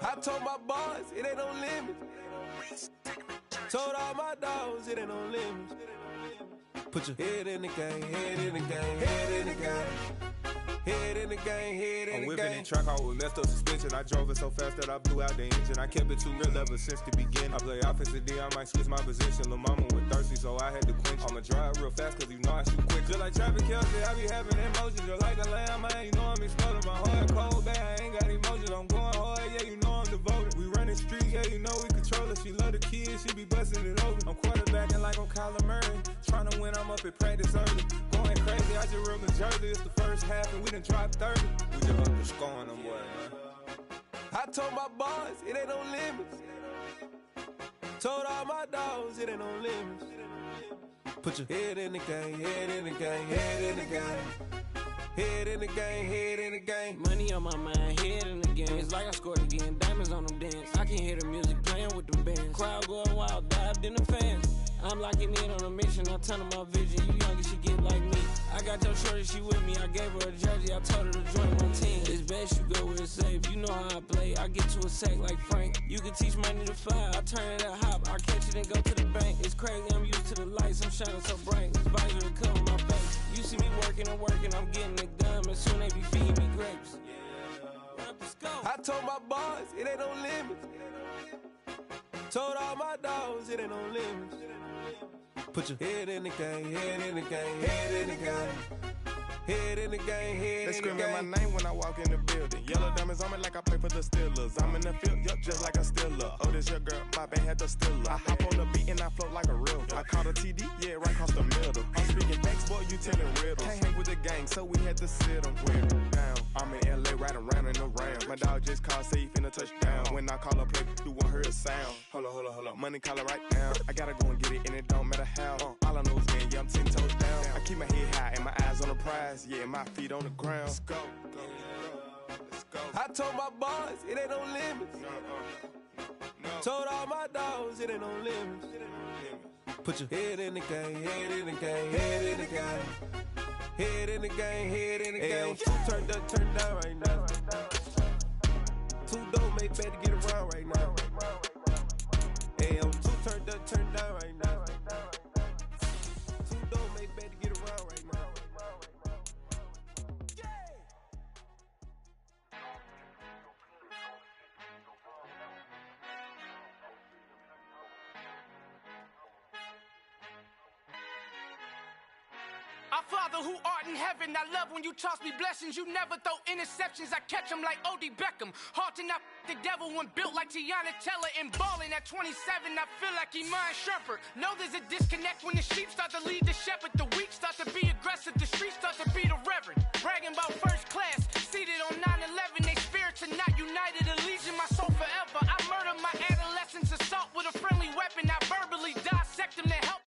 I told my boys, it ain't no limits. Told all my dogs, it ain't no limits. Put your head in the game, head in the game, head in the game. Head in the game, head in the game. I'm whipping in track out with messed up suspension. I drove it so fast that I blew out the engine. I kept it too real ever since the beginning. I play offensive D, I might switch my position. Lil' mama was thirsty, so I had to quench. I'ma drive real fast, cause you know I shoot quick. Just like Travis Kelce, I be having emotions. Just like a lamb, man, you know I'm exploding. My heart cold, bad, I ain't got emotions. I'm going hard, yeah, you know I'm devoted. We running street, yeah, you know we control it. She love the kids, she be busting it open. I'm quarterbacking like I'm Kyler Murray. Trying to win, I'm up at practice early. Going crazy, I just real the jersey. It's the first half and we done dropped 30. We just up to scoring them, boy, man. I told my boys, it ain't no limits. Told all my dogs, it ain't no limits. Put your head in the game, head in the game, head in the game. Head in the game, head in the game. Money on my mind, head in the game. It's like I scored again, diamonds on them dance. I can hear the music playing with them bands. Crowd going wild, dived in the fans. I'm locking in on a mission, I turn on my vision. You young, she get like me. I got your shorty, she with me. I gave her a jersey, I told her to join my team. It's best you go where it's safe. You know how I play. I get to a sack like Frank. You can teach money to fly. I turn it at hop. I catch it and go to the bank. It's crazy, I'm used to the lights. I'm shining so bright. This visor to cover my face. You see me working and working. I'm getting it done. And soon they be feeding me grapes. I told my boys, it ain't no limits. Told all my dogs, it ain't no limits. Put your head in the game, head in the game, head in the game. Head in the game, head in the game. They screaming my name when I walk in the building. Yellow diamonds on me like I play for the Steelers. I'm in the field, yup, just like a Steeler. Oh, this your girl, my band had the Steeler. I hop on the beat and I float like a real. I caught a TD, yeah, right across the middle. I'm speaking facts, boy, you telling riddles. Can't hang with the gang, so we had to sit them down. I'm in LA, riding round and around. My dog just called, say he finna touchdown. When I call a play, you won't hear a sound. Hold up, money caller right now. I gotta go and get it, and it don't matter how. All I know is win, yeah, I'm 10 toes down. I keep my head high and my eyes on the prize. Yeah, my feet on the ground. Let's go. Let's go. I told my boys, it ain't no limits. No. Told all my dogs, it ain't no limits. Put your head in the game, head in the game, head in the game. Head in the game, head in the game. Two turned up, turned down right now. Two dope made better get around right now. Two turned up, turned down right now. Two dope made better get around right now. Our Father who art in heaven, I love when you toss me blessings. You never throw interceptions, I catch them like O.D. Beckham. Hard to not the devil when built like Tiana Teller and balling at 27. I feel like Iman Shumpert. Know there's a disconnect when the sheep start to lead the shepherd. The weak start to be aggressive, the streets start to be the reverend. Bragging about first class, seated on 9/11. They spirits are not united, a legion, my soul forever. I murder my adolescence, assault with a friendly weapon. I verbally dissect them to help.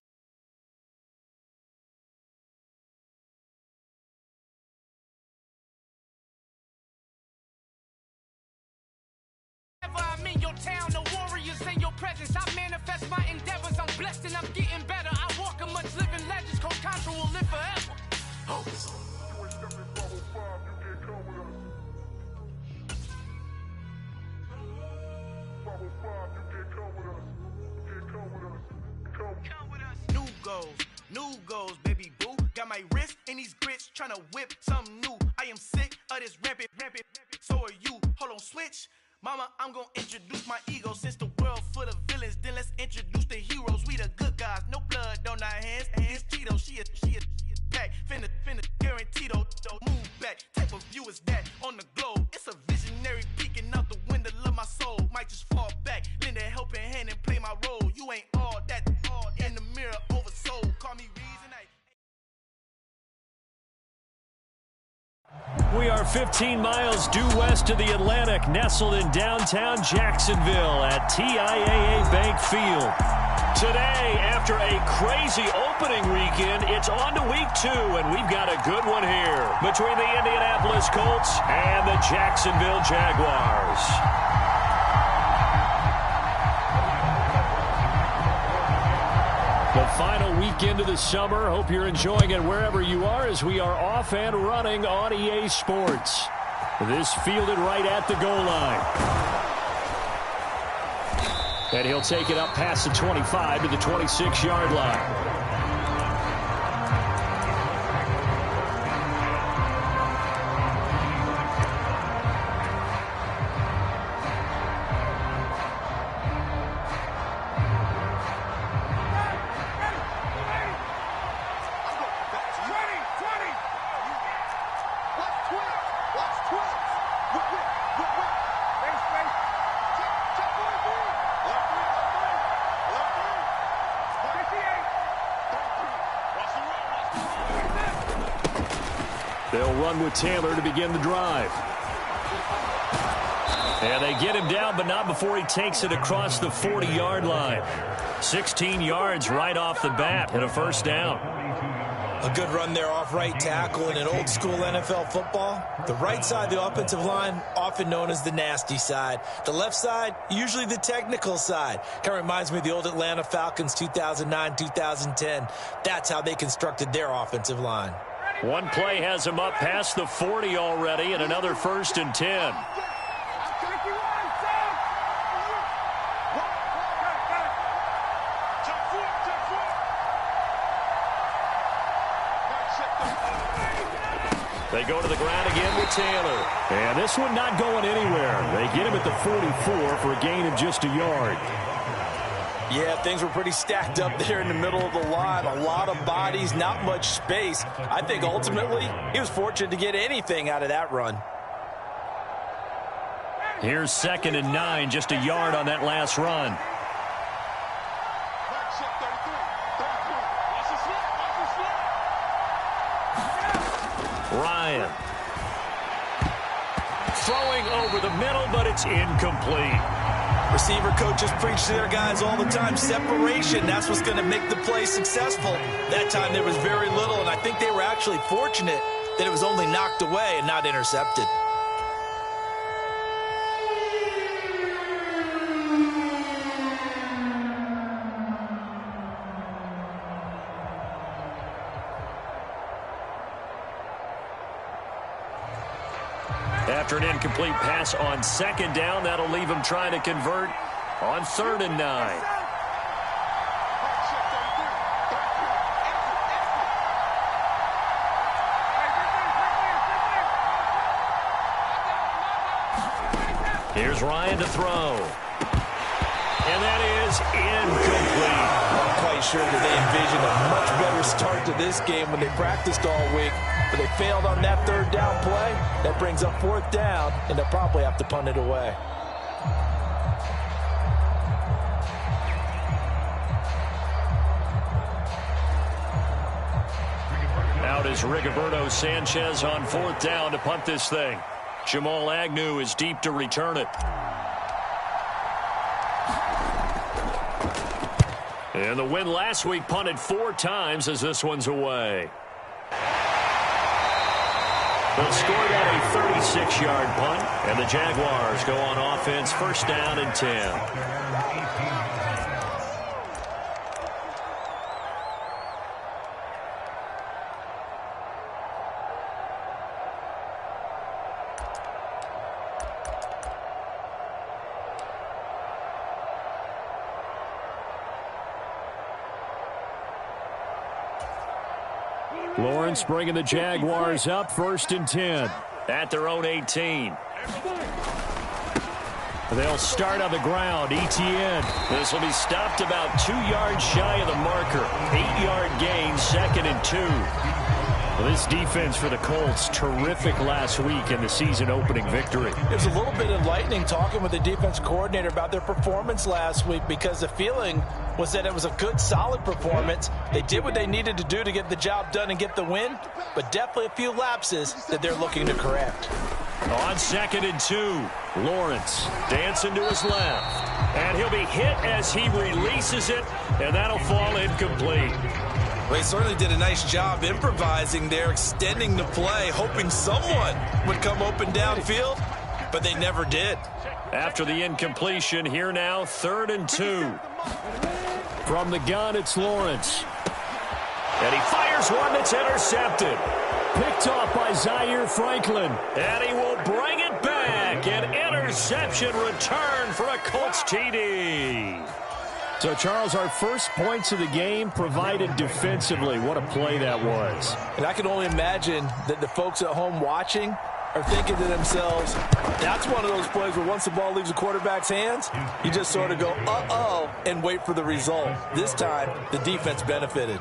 I'm in your town, the warriors in your presence. I manifest my endeavors, I'm blessed and I'm getting better. I walk amongst living legends, Coach Contra will live forever. Oh. New goals, baby boo. Got my wrist in these grits, tryna whip something new. I am sick of this rampant. So are you. Hold on, switch. Mama, I'm gonna introduce my ego. Since the world full of villains, then let's introduce the heroes. We the good guys, no blood on our hands. Hands Tito, she is back. Finna, guaranteed. Move back. Type of view is that on the globe? It's a visionary peeking out the window of my soul. Might just fall back, lend a helping hand and play my role. You ain't all that. In the mirror, oversold. Call me reason. We are 15 miles due west of the Atlantic, nestled in downtown Jacksonville at TIAA Bank Field. Today, after a crazy opening weekend, it's on to week 2, and we've got a good one here between the Indianapolis Colts and the Jacksonville Jaguars. The final weekend of the summer. Hope you're enjoying it wherever you are as we are off and running on EA Sports. This fielded right at the goal line. And he'll take it up past the 25 to the 26-yard line. They'll run with Taylor to begin the drive. And they get him down, but not before he takes it across the 40-yard line. 16 yards right off the bat and a first down. A good run there off right tackle in an old-school NFL football. The right side of the offensive line, often known as the nasty side. The left side, usually the technical side. Kind of reminds me of the old Atlanta Falcons 2009-2010. That's how they constructed their offensive line. One play has him up past the 40 already, and another 1st and 10. They go to the ground again with Taylor. And this one not going anywhere. They get him at the 44 for a gain of just a yard. Yeah, things were pretty stacked up there in the middle of the line. A lot of bodies, not much space. I think ultimately he was fortunate to get anything out of that run. Here's 2nd and 9, just a yard on that last run. Ryan. Throwing over the middle, but it's incomplete. Receiver coaches preach to their guys all the time. Separation, that's what's going to make the play successful. That time there was very little, and I think they were actually fortunate that it was only knocked away and not intercepted. After an incomplete pass on 2nd down, that'll leave him trying to convert on 3rd and 9. Here's Ryan to throw. And that is incomplete. I'm quite sure that they envisioned a much better start to this game when they practiced all week. But they failed on that 3rd down play. That brings up 4th down, and they'll probably have to punt it away. Out is Rigoberto Sanchez on 4th down to punt this thing. Jamal Agnew is deep to return it. And the win last week punted 4 times as this one's away. They'll score that a 36-yard punt, and the Jaguars go on offense 1st down and 10. Lawrence bringing the Jaguars up 1st and 10 at their own 18. They'll start on the ground. Etienne. This will be stopped about 2 yards shy of the marker. 8-yard gain, 2nd and 2. Well, this defense for the Colts, terrific last week in the season-opening victory. It was a little bit enlightening talking with the defense coordinator about their performance last week because the feeling was that it was a good, solid performance. They did what they needed to do to get the job done and get the win, but definitely a few lapses that they're looking to correct. On 2nd and 2, Lawrence dancing to his left. And he'll be hit as he releases it, and that'll fall incomplete. Well, he certainly did a nice job improvising there, extending the play, hoping someone would come open downfield, but they never did. After the incompletion, here now, 3rd and 2. From the gun, it's Lawrence. And he fires one that's intercepted. Picked off by Zaire Franklin. And he will bring it back and interception return for a Colts TD. So, Charles, our first points of the game provided defensively. What a play that was. And I can only imagine that the folks at home watching are thinking to themselves, that's one of those plays where once the ball leaves the quarterback's hands, you just sort of go, uh-oh, and wait for the result. This time, the defense benefited.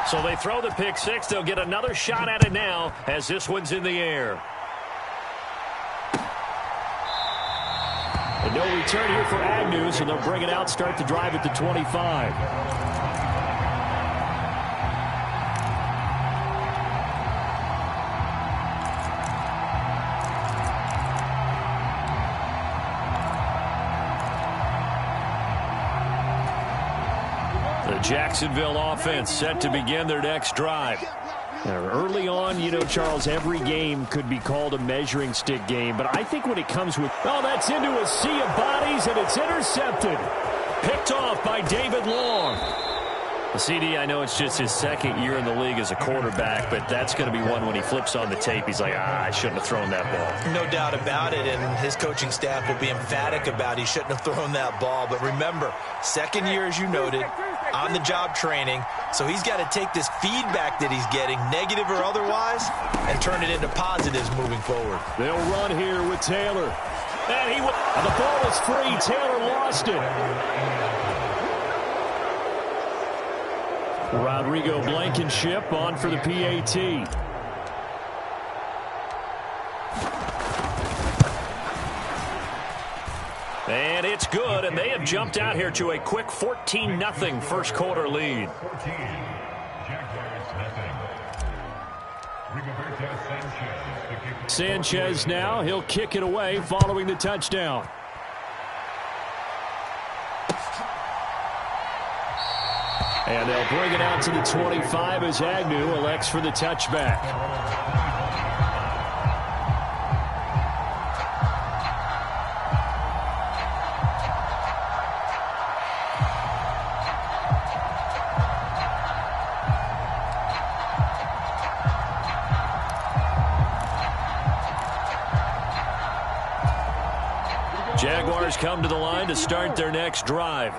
So they throw the pick six. They'll get another shot at it now as this one's in the air. And no return here for Agnew, so they'll bring it out, start the drive at the 25. The Jacksonville offense set to begin their next drive. Early on, you know, Charles, every game could be called a measuring stick game. But I think when it comes with, oh, that's into a sea of bodies, and it's intercepted. Picked off by David Long. The CD, I know it's just his second year in the league as a quarterback, but that's going to be one when he flips on the tape. He's like, I shouldn't have thrown that ball. No doubt about it, and his coaching staff will be emphatic about he shouldn't have thrown that ball. But remember, second year, as you noted, on-the-job training, so he's got to take this feedback that he's getting, negative or otherwise, and turn it into positives moving forward. They'll run here with Taylor. And the ball was free. Taylor lost it. Rodrigo Blankenship on for the PAT. And it's good, and they have jumped out here to a quick 14-0 first quarter lead. Sanchez now, he'll kick it away following the touchdown. And they'll bring it out to the 25 as Agnew elects for the touchback. Jaguars come to the line to start their next drive.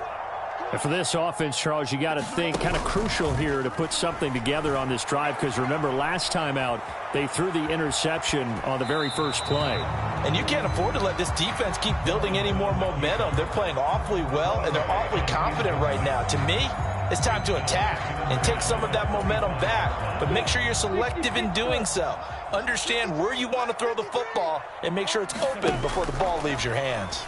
And for this offense, Charles, you got to think kind of crucial here to put something together on this drive, because remember last time out they threw the interception on the very first play. And you can't afford to let this defense keep building any more momentum. They're playing awfully well, and they're awfully confident right now. To me, it's time to attack and take some of that momentum back, but make sure you're selective in doing so. Understand where you want to throw the football and make sure it's open before the ball leaves your hands.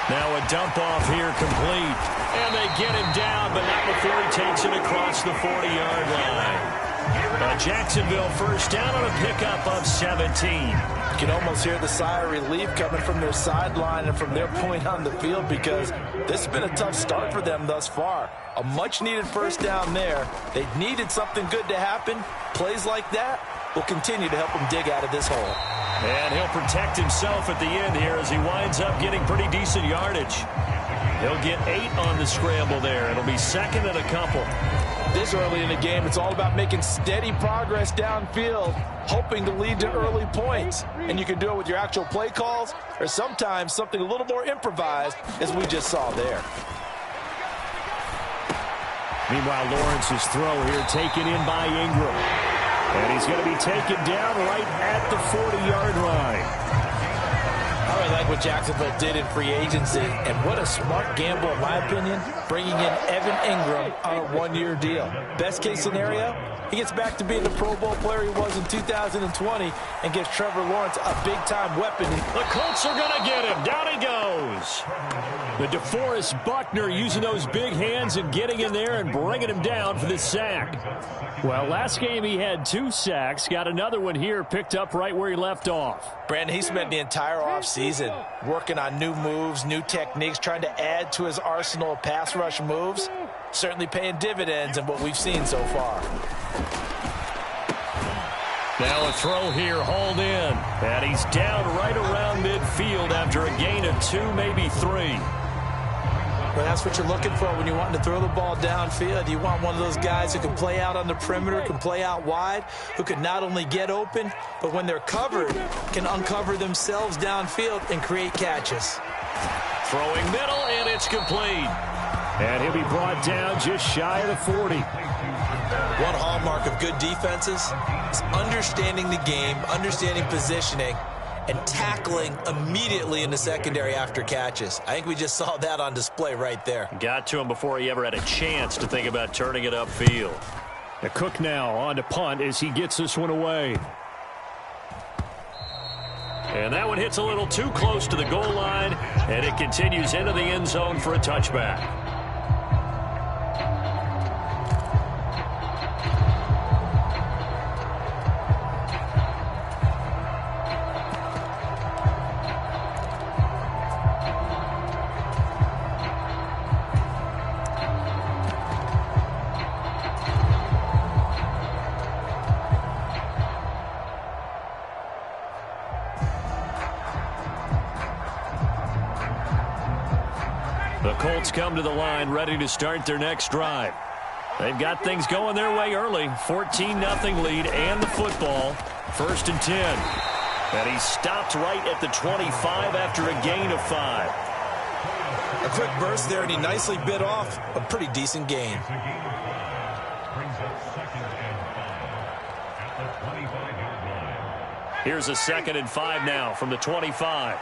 Now a dump off here complete. And they get him down, but not before he takes it across the 40-yard line. Jacksonville first down on a pickup of 17. You can almost hear the sigh of relief coming from their sideline and from their point on the field, because this has been a tough start for them thus far. A much-needed first down there. They needed something good to happen. Plays like that will continue to help them dig out of this hole. And he'll protect himself at the end here as he winds up getting pretty decent yardage. He'll get 8 on the scramble there. It'll be second and a couple. This early in the game, it's all about making steady progress downfield, hoping to lead to early points. And you can do it with your actual play calls, or sometimes something a little more improvised, as we just saw there. Meanwhile, Lawrence's throw here taken in by Ingram. And he's going to be taken down right at the 40-yard line. I really like what Jacksonville did in free agency, and what a smart gamble, in my opinion, bringing in Evan Ingram on a one-year deal. Best case scenario, he gets back to being the Pro Bowl player he was in 2020 and gives Trevor Lawrence a big-time weapon. The Colts are going to get him. Down he goes. The DeForest Buckner using those big hands and getting in there and bringing him down for the sack. Well, last game he had 2 sacks. Got another one here, picked up right where he left off. Brandon, he spent the entire offseason working on new moves, new techniques, trying to add to his arsenal of pass rush moves. Certainly paying dividends in what we've seen so far. Now a throw here, hauled in. And he's down right around midfield after a gain of 2, maybe 3. but that's what you're looking for when you're wanting to throw the ball downfield. You want one of those guys who can play out on the perimeter, can play out wide, who can not only get open, but when they're covered, can uncover themselves downfield and create catches. Throwing middle, and it's complete. And he'll be brought down just shy of the 40. One hallmark of good defenses is understanding the game, understanding positioning, and tackling immediately in the secondary after catches. I think we just saw that on display right there. Got to him before he ever had a chance to think about turning it upfield. The Cook now on to punt as he gets this one away. And that one hits a little too close to the goal line, and it continues into the end zone for a touchback. The Colts come to the line ready to start their next drive. They've got things going their way early. 14-0 lead and the football. 1st and 10. And he stopped right at the 25 after a gain of 5. A quick burst there, and he nicely bit off a pretty decent gain. Here's a 2nd and 5 now from the 25.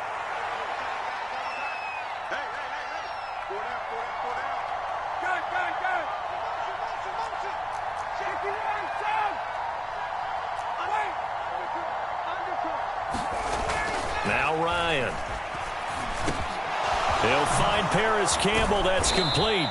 Now Ryan. He'll find Paris Campbell. That's complete.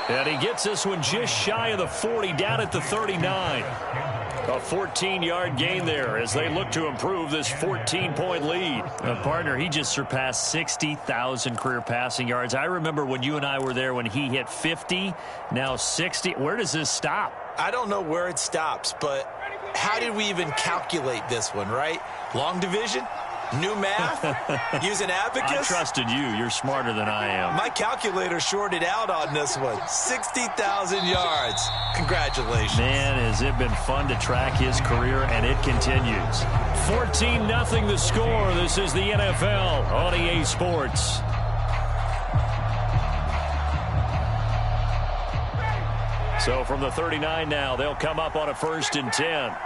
And he gets this one just shy of the 40, down at the 39. A 14-yard gain there as they look to improve this 14-point lead. Partner, he just surpassed 60,000 career passing yards. I remember when you and I were there when he hit 50, now 60. Where does this stop? I don't know where it stops, but how did we even calculate this one, right? Long division? New math? Use an abacus? I trusted you. You're smarter than I am. My calculator shorted out on this one. 60,000 yards. Congratulations. Man, has it been fun to track his career, and it continues. 14-0 the score. This is the NFL on EA Sports. So from the 39 now, they'll come up on a 1st and 10.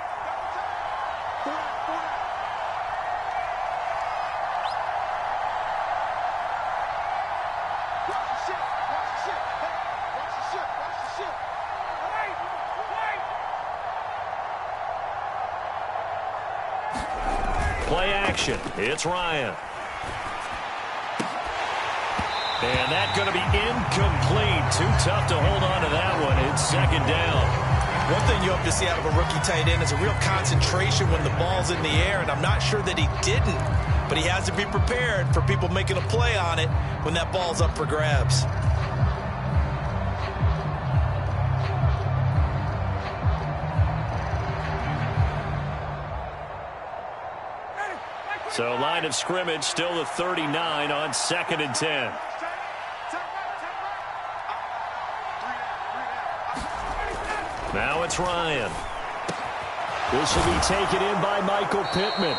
Play action. It's Ryan. And that's going to be incomplete. Too tough to hold on to that one. It's 2nd down. One thing you hope to see out of a rookie tight end is a real concentration when the ball's in the air, and I'm not sure that he didn't, but he has to be prepared for people making a play on it when that ball's up for grabs. So line of scrimmage still the 39 on 2nd and 10. Now it's Ryan. This will be taken in by Michael Pittman.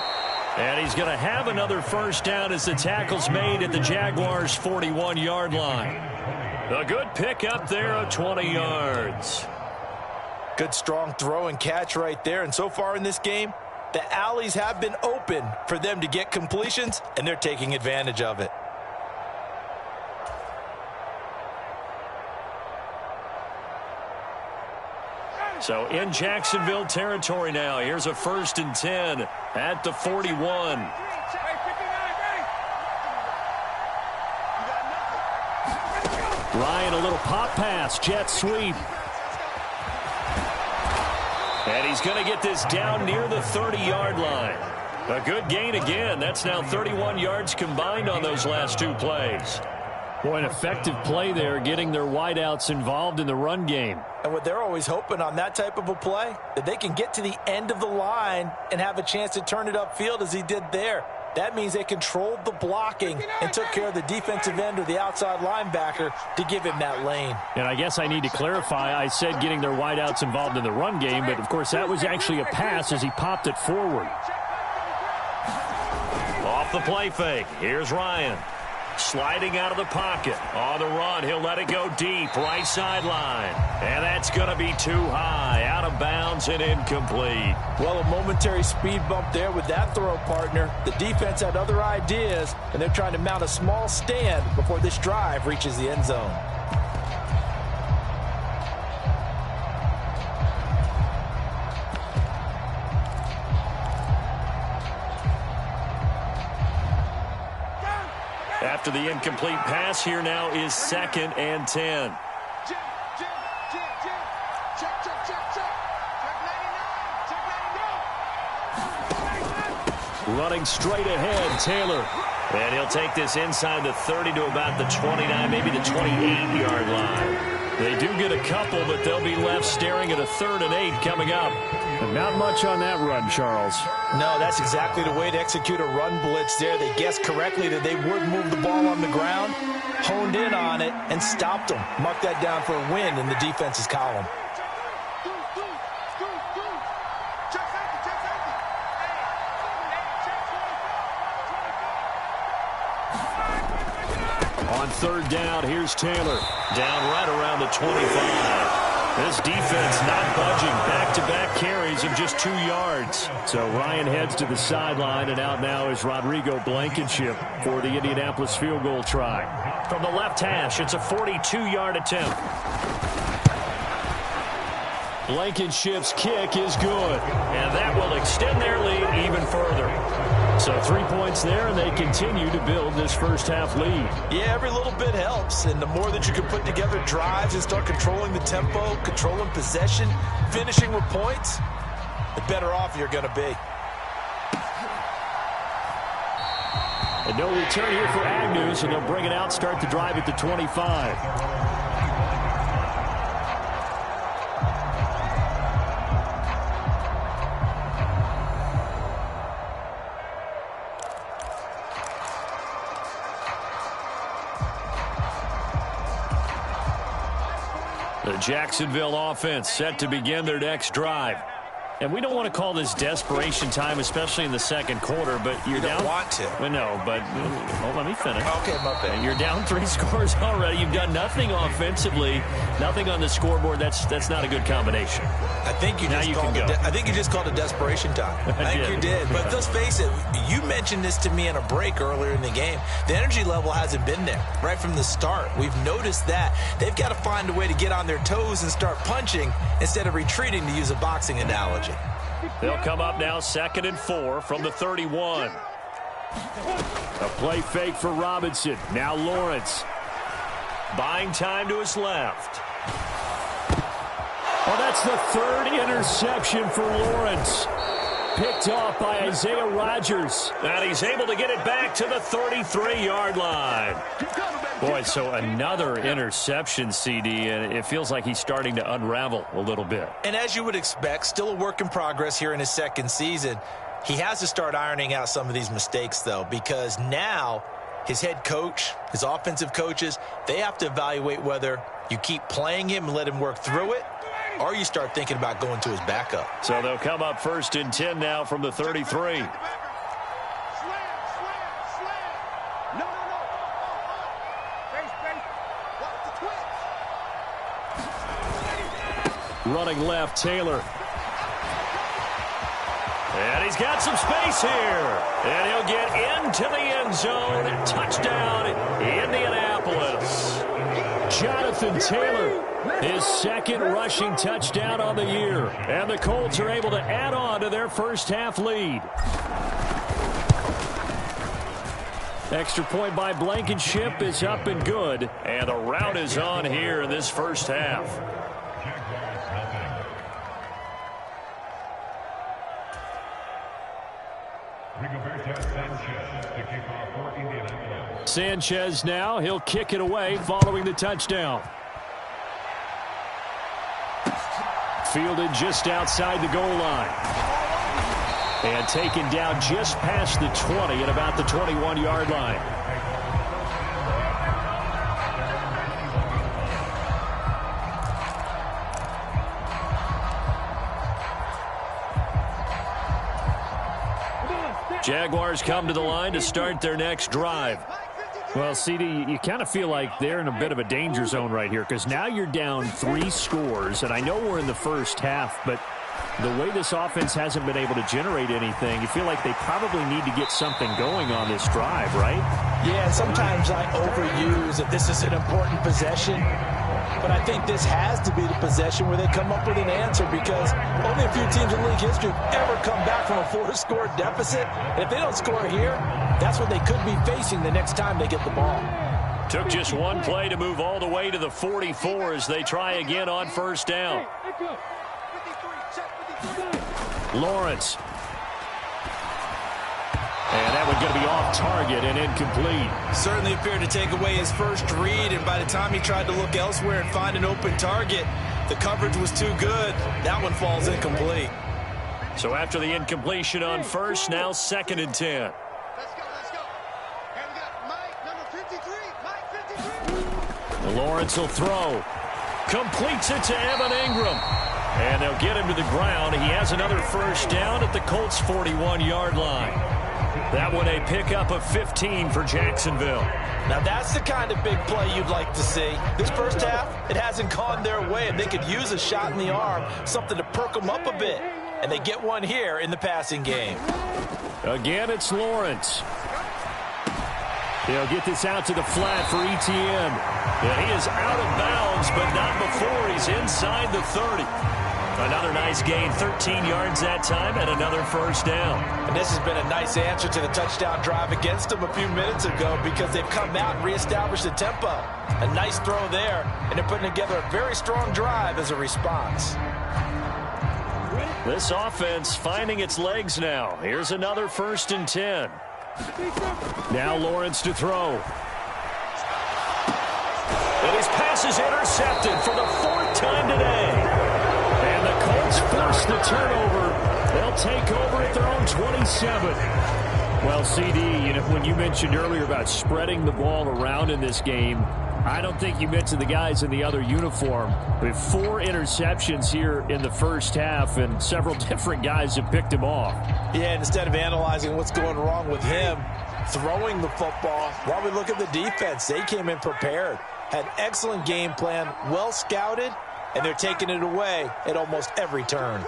And he's going to have another 1st down as the tackle's made at the Jaguars' 41-yard line. A good pickup there of 20 yards. Good strong throw and catch right there. And so far in this game, the alleys have been open for them to get completions, and they're taking advantage of it. So in Jacksonville territory now. Here's a 1st and 10 at the 41. Ryan, a little pop pass, jet sweep. And he's going to get this down near the 30-yard line. A good gain again. That's now 31 yards combined on those last 2 plays. Boy, an effective play there, getting their wideouts involved in the run game. And what they're always hoping on that type of a play, that they can get to the end of the line and have a chance to turn it upfield as he did there. That means they controlled the blocking and took care of the defensive end or the outside linebacker to give him that lane. And I guess I need to clarify, I said getting their wideouts involved in the run game, but of course that was actually a pass as he popped it forward. Off the play fake, here's Ryan. Sliding out of the pocket. On the run, he'll let it go deep, right sideline. And that's going to be too high, out of bounds and incomplete. Well, a momentary speed bump there with that throw, partner. The defense had other ideas, and they're trying to mount a small stand before this drive reaches the end zone. After the incomplete pass, here now is 2nd and 10. Running straight ahead, Taylor. And he'll take this inside the 30 to about the 29, maybe the 28-yard line. They do get a couple, but they'll be left staring at a 3rd and 8 coming up. And not much on that run, Charles. No, that's exactly the way to execute a run blitz there. They guessed correctly that they would move the ball on the ground, honed in on it, and stopped them. Mark that down for a win in the defense's column. On 3rd down, here's Taylor. Down right around the 25. This defense not budging. Back-to-back carries of just 2 yards. So Ryan heads to the sideline, and out now is Rodrigo Blankenship for the Indianapolis field goal try. From the left hash, it's a 42-yard attempt. Blankenship's kick is good. And that will extend their lead even further. So 3 points there, and they continue to build this first half lead. Yeah, every little bit helps, and the more that you can put together drives and start controlling the tempo, controlling possession, finishing with points, the better off you're going to be. And no return here for Agnew, so they'll bring it out, start the drive at the 25. The Jacksonville offense set to begin their next drive. And we don't want to call this desperation time, especially in the second quarter, but you're down. You don't want to. Well, no, but let me finish. Okay, my bad. You're down 3 scores already. You've done nothing offensively, nothing on the scoreboard. That's not a good combination. I think you just called it desperation time. I think you did. But let's face it, you mentioned this to me in a break earlier in the game. The energy level hasn't been there right from the start. We've noticed that. They've got to find a way to get on their toes and start punching instead of retreating, to use a boxing analogy. They'll come up now 2nd and 4 from the 31. A play fake for Robinson. Now Lawrence. Buying time to his left. Oh, that's the 3rd interception for Lawrence. Picked off by Isaiah Rodgers. And he's able to get it back to the 33-yard line. Boy, so another interception, CD, and it feels like he's starting to unravel a little bit. And as you would expect, still a work in progress here in his second season. He has to start ironing out some of these mistakes, though, because now his head coach, his offensive coaches, they have to evaluate whether you keep playing him and let him work through it, or you start thinking about going to his backup. So they'll come up 1st and 10 now from the 33. Running left, Taylor. And he's got some space here. And he'll get into the end zone. Touchdown, Indianapolis. Jonathan Taylor, his 2nd rushing touchdown on the year. And the Colts are able to add on to their first half lead. Extra point by Blankenship is up and good. And the rout is on here in this first half. Sanchez now, he'll kick it away following the touchdown. Fielded just outside the goal line. And taken down just past the 20 at about the 21-yard line. Jaguars come to the line to start their next drive. Well, CD, you kind of feel like they're in a bit of a danger zone right here because now you're down 3 scores, and I know we're in the first half, but the way this offense hasn't been able to generate anything, you feel like they probably need to get something going on this drive, right? Yeah, sometimes I overuse that this is an important possession, but I think this has to be the possession where they come up with an answer because only a few teams in league history have ever come back from a 4-score deficit. And if they don't score here, that's what they could be facing the next time they get the ball. Took just one play to move all the way to the 44 as they try again on first down. Lawrence. And that one's going to be off target and incomplete. Certainly appeared to take away his first read, and by the time he tried to look elsewhere and find an open target, the coverage was too good. That one falls incomplete. So after the incompletion on first, now 2nd and 10. Let's go. And we got Mike, number 53. Mike 53. Lawrence will throw. Completes it to Evan Ingram. And they'll get him to the ground. He has another first down at the Colts' 41-yard line. That one a pickup of 15 for Jacksonville. Now that's the kind of big play you'd like to see. This first half, it hasn't gone their way, and they could use a shot in the arm, something to perk them up a bit. And they get one here in the passing game. Again, it's Lawrence. They'll get this out to the flat for Etienne. Yeah, he is out of bounds, but not before he's inside the 30. Another nice gain, 13 yards that time, and another first down. And this has been a nice answer to the touchdown drive against them a few minutes ago because they've come out and reestablished the tempo. A nice throw there, and they're putting together a very strong drive as a response. This offense finding its legs now. Here's another 1st and 10. Now Lawrence to throw. And his pass is intercepted for the 4th time today. And the Colts force the turnover. They'll take over at their own 27. Well, CD, when you mentioned earlier about spreading the ball around in this game, I don't think you mentioned the guys in the other uniform. We have 4 interceptions here in the first half, and several different guys have picked him off. Yeah, and instead of analyzing what's going wrong with him, throwing the football, while we look at the defense, they came in prepared, had excellent game plan, well scouted, and they're taking it away at almost every turn.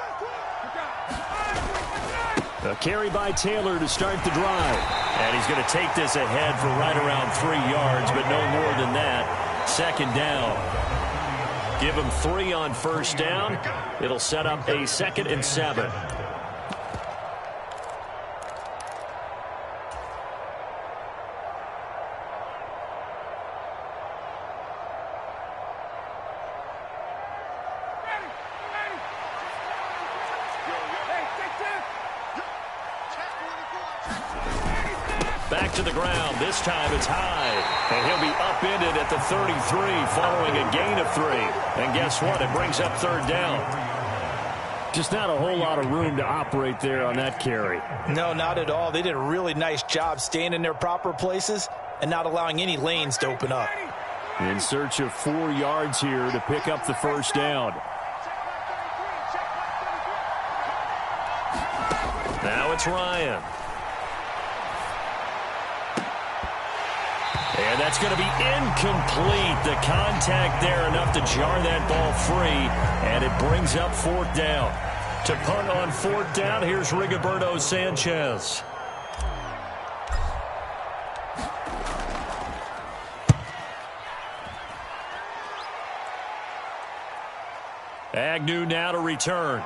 A carry by Taylor to start the drive. And he's going to take this ahead for right around 3 yards, but no more than that. 2nd down. Give him 3 on first down. It'll set up a 2nd and 7. Back to the ground. This time it's high. And he'll be upended at the 33 following a gain of 3. And guess what? It brings up 3rd down. Just not a whole lot of room to operate there on that carry. No, not at all. They did a really nice job staying in their proper places and not allowing any lanes to open up. In search of 4 yards here to pick up the first down. Now it's Ryan. And that's going to be incomplete. The contact there enough to jar that ball free. And it brings up 4th down. To punt on 4th down, here's Rigoberto Sanchez. Agnew now to return.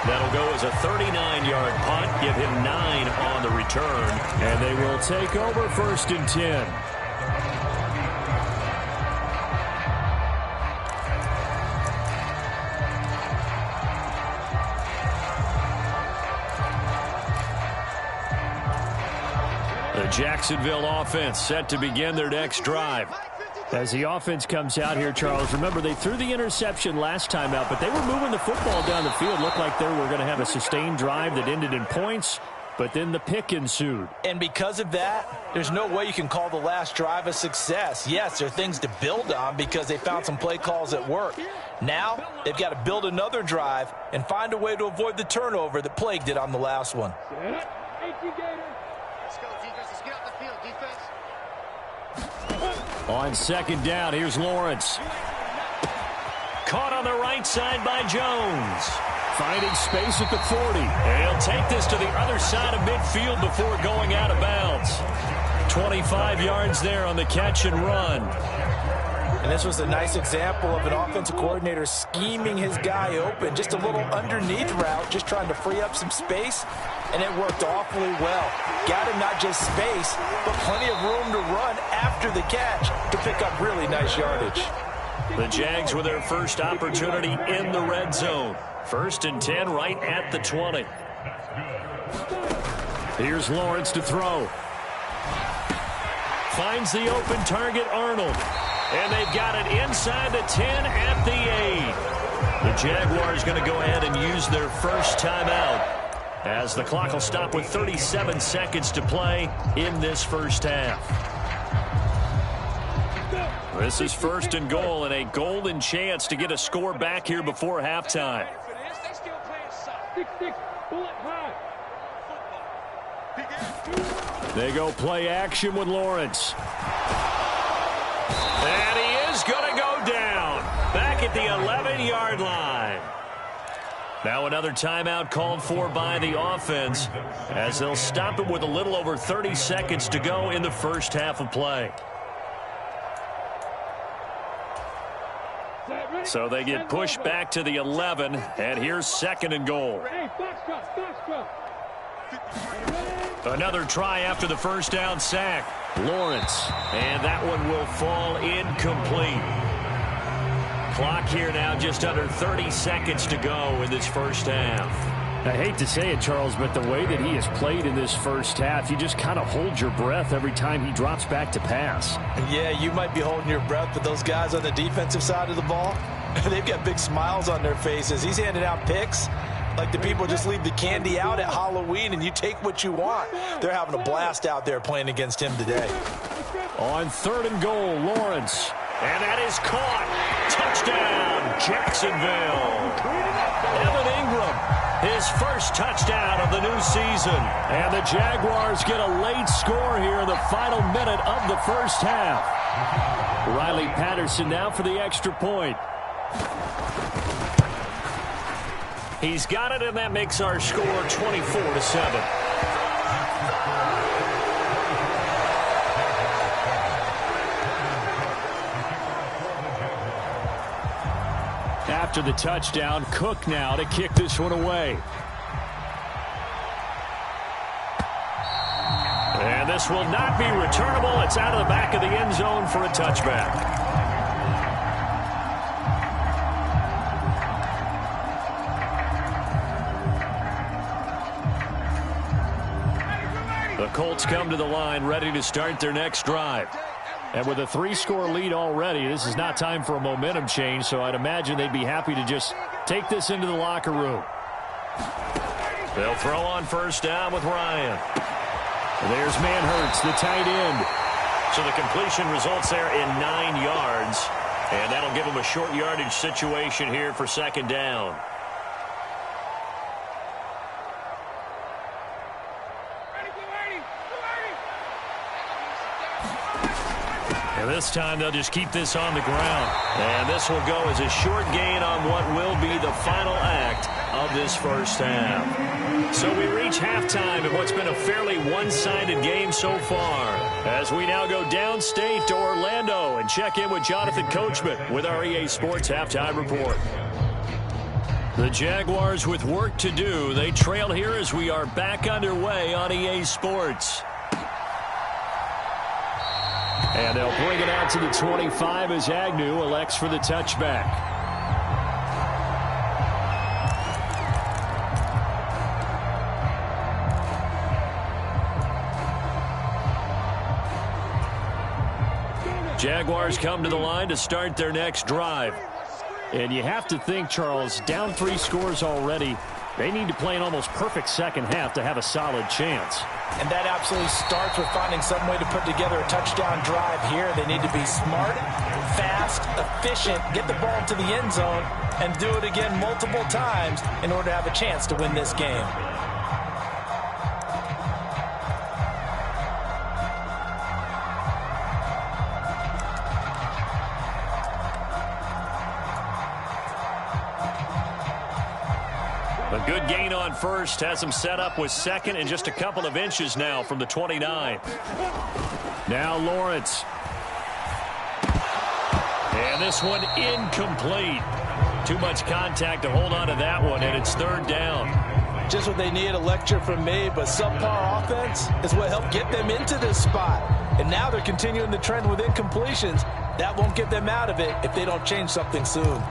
That'll go as a 39-yard punt, give him 9 on the return, and they will take over 1st and 10. The Jacksonville offense set to begin their next drive. As the offense comes out here, Charles, remember they threw the interception last time out, but they were moving the football down the field. Looked like they were going to have a sustained drive that ended in points, but then the pick ensued. And because of that, there's no way you can call the last drive a success. Yes, there are things to build on because they found some play calls that work. Now, they've got to build another drive and find a way to avoid the turnover that plagued it on the last one. Let's go, defense. Let's get out the field, defense. On second down, here's Lawrence. Caught on the right side by Jones. Finding space at the 40. And he'll take this to the other side of midfield before going out of bounds. 25 yards there on the catch and run. And this was a nice example of an offensive coordinator scheming his guy open. Just a little underneath route, just trying to free up some space, and it worked awfully well. Got him not just space, but plenty of room to run after the catch to pick up really nice yardage. The Jags with their first opportunity in the red zone. 1st and 10 right at the 20. Here's Lawrence to throw. Finds the open target, Arnold. And they've got it inside the 10 at the 8. The Jaguars going to go ahead and use their first timeout as the clock will stop with 37 seconds to play in this first half. This is 1st and goal and a golden chance to get a score back here before halftime. They go play action with Lawrence. And he is going to go down back at the 11-yard line. Now another timeout called for by the offense as they'll stop it with a little over 30 seconds to go in the first half of play. So they get pushed back to the 11, and here's 2nd and goal. Another try after the first down sack. Lawrence. And that one will fall incomplete. Clock here now just under 30 seconds to go in this first half. I hate to say it, Charles, but the way that he has played in this first half, you just kind of hold your breath every time he drops back to pass. Yeah, you might be holding your breath, but those guys on the defensive side of the ball, they've got big smiles on their faces. He's handing out picks like the people just leave the candy out at Halloween and you take what you want. They're having a blast out there playing against him today. On 3rd and goal, Lawrence. And that is caught. Touchdown, Jacksonville. Evan Ingram, his first touchdown of the new season. And the Jaguars get a late score here in the final minute of the first half. Riley Patterson now for the extra point. He's got it, and that makes our score 24-7. After the touchdown, Cook now to kick this one away. And this will not be returnable. It's out of the back of the end zone for a touchback. The Colts come to the line ready to start their next drive. And with a 3-score lead already, this is not time for a momentum change, so I'd imagine they'd be happy to just take this into the locker room. They'll throw on first down with Ryan. And there's Manhurts, the tight end. So the completion results there in 9 yards, and that'll give them a short yardage situation here for 2nd down. And this time they'll just keep this on the ground. And this will go as a short gain on what will be the final act of this first half. So we reach halftime in what's been a fairly one-sided game so far, as we now go downstate to Orlando and check in with Jonathan Coachman with our EA Sports Halftime Report. The Jaguars with work to do. They trail here as we are back underway on EA Sports. And they'll bring it out to the 25 as Agnew elects for the touchback. Jaguars come to the line to start their next drive. And you have to think, Charles, down 3 scores already. They need to play an almost perfect second half to have a solid chance. And that absolutely starts with finding some way to put together a touchdown drive here. They need to be smart, fast, efficient, get the ball to the end zone, and do it again multiple times in order to have a chance to win this game. A good gain on first has him set up with second and just a couple of inches now from the 29. Now Lawrence. And this one incomplete. Too much contact to hold on to that one, and it's 3rd down. Just what they need, a lecture from me, but subpar offense is what helped get them into this spot. And now they're continuing the trend with incompletions. That won't get them out of it if they don't change something soon.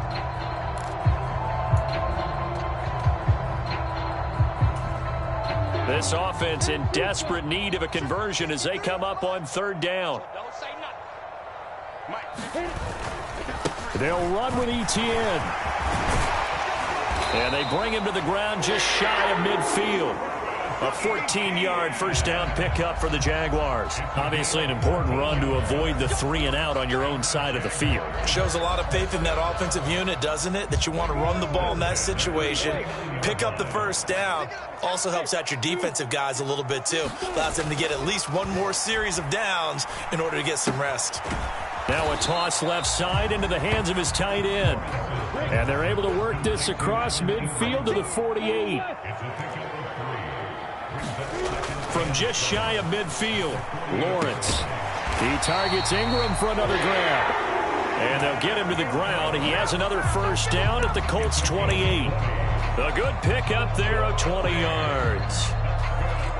This offense in desperate need of a conversion as they come up on 3rd down. They'll run with Etienne. And they bring him to the ground just shy of midfield. A 14-yard first down pickup for the Jaguars. Obviously an important run to avoid the 3 and out on your own side of the field. Shows a lot of faith in that offensive unit, doesn't it? That you want to run the ball in that situation, pick up the first down. Also helps out your defensive guys a little bit too. Allows them to get at least one more series of downs in order to get some rest. Now a toss left side into the hands of his tight end. And they're able to work this across midfield to the 48. From just shy of midfield, Lawrence. He targets Ingram for another grab. And they'll get him to the ground. He has another first down at the Colts 28. A good pickup there of 20 yards.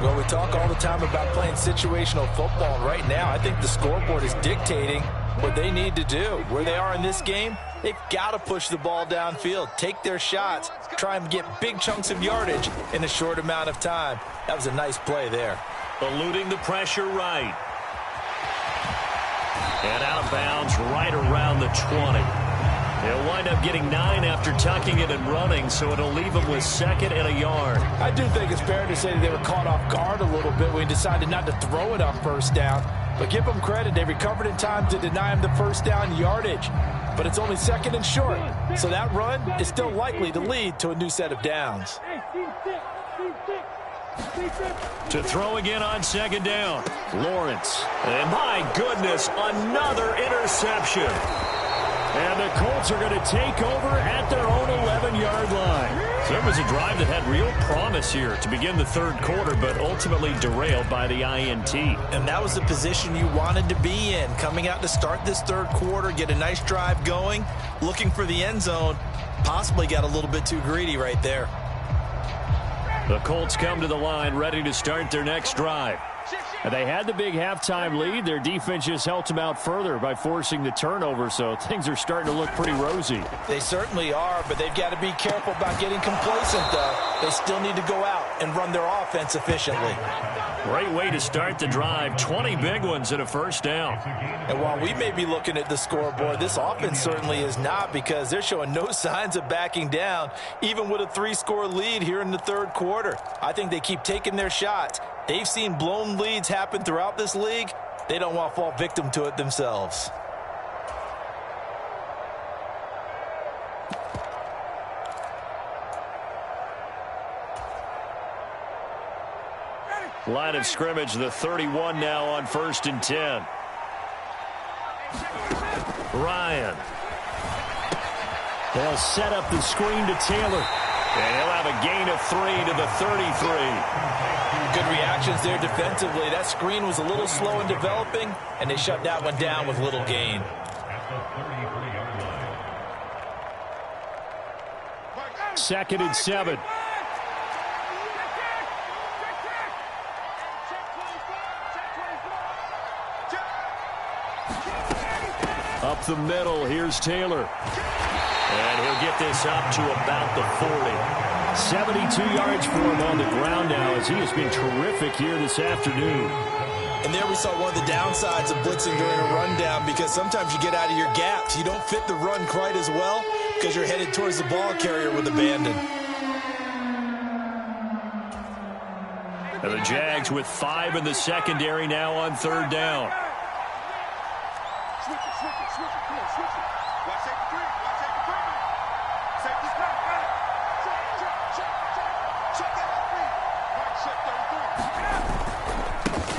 Well, we talk all the time about playing situational football. And right now, I think the scoreboard is dictating what they need to do. Where they are in this game, they've got to push the ball downfield, take their shots, try and get big chunks of yardage in a short amount of time. That was a nice play there. Eluding the pressure right. And out of bounds right around the 20. They'll wind up getting 9 after tucking it and running, so it'll leave them with 2nd and a yard. I do think it's fair to say that they were caught off guard a little bit when they decided not to throw it on first down. But give them credit, they recovered in time to deny him the first down yardage. But it's only 2nd and short, so that run is still likely to lead to a new set of downs. To throw again on 2nd down, Lawrence. And my goodness, another interception. And the Colts are going to take over at their own 11-yard line. There was a drive that had real promise here to begin the 3rd quarter, but ultimately derailed by the INT. And that was the position you wanted to be in. Coming out to start this 3rd quarter, get a nice drive going, looking for the end zone. Possibly got a little bit too greedy right there. The Colts come to the line ready to start their next drive. And they had the big halftime lead. Their defense just helped them out further by forcing the turnover, so things are starting to look pretty rosy. They certainly are, but they've got to be careful about getting complacent, though. They still need to go out and run their offense efficiently. Great way to start the drive. 20 big ones and a first down. And while we may be looking at the scoreboard, this offense certainly is not, because they're showing no signs of backing down, even with a 3-score lead here in the 3rd quarter. I think they keep taking their shots. They've seen blown leads happen throughout this league. They don't want to fall victim to it themselves. Line of scrimmage, the 31 now on 1st and 10. Ryan. They'll set up the screen to Taylor. And he'll have a gain of 3 to the 33. Good reactions there defensively. That screen was a little slow in developing, and they shut that one down with little gain. Second and 7. Up the middle, here's Taylor. And he'll get this up to about the 40. 72 yards for him on the ground now, as he has been terrific here this afternoon. And there we saw one of the downsides of blitzing during a rundown, because sometimes you get out of your gaps. You don't fit the run quite as well because you're headed towards the ball carrier with abandon. And the Jags with 5 in the secondary now on 3rd down. Switch it. Come on, switch it. Watch safety three. Safety's back. Check that out, please. Right, check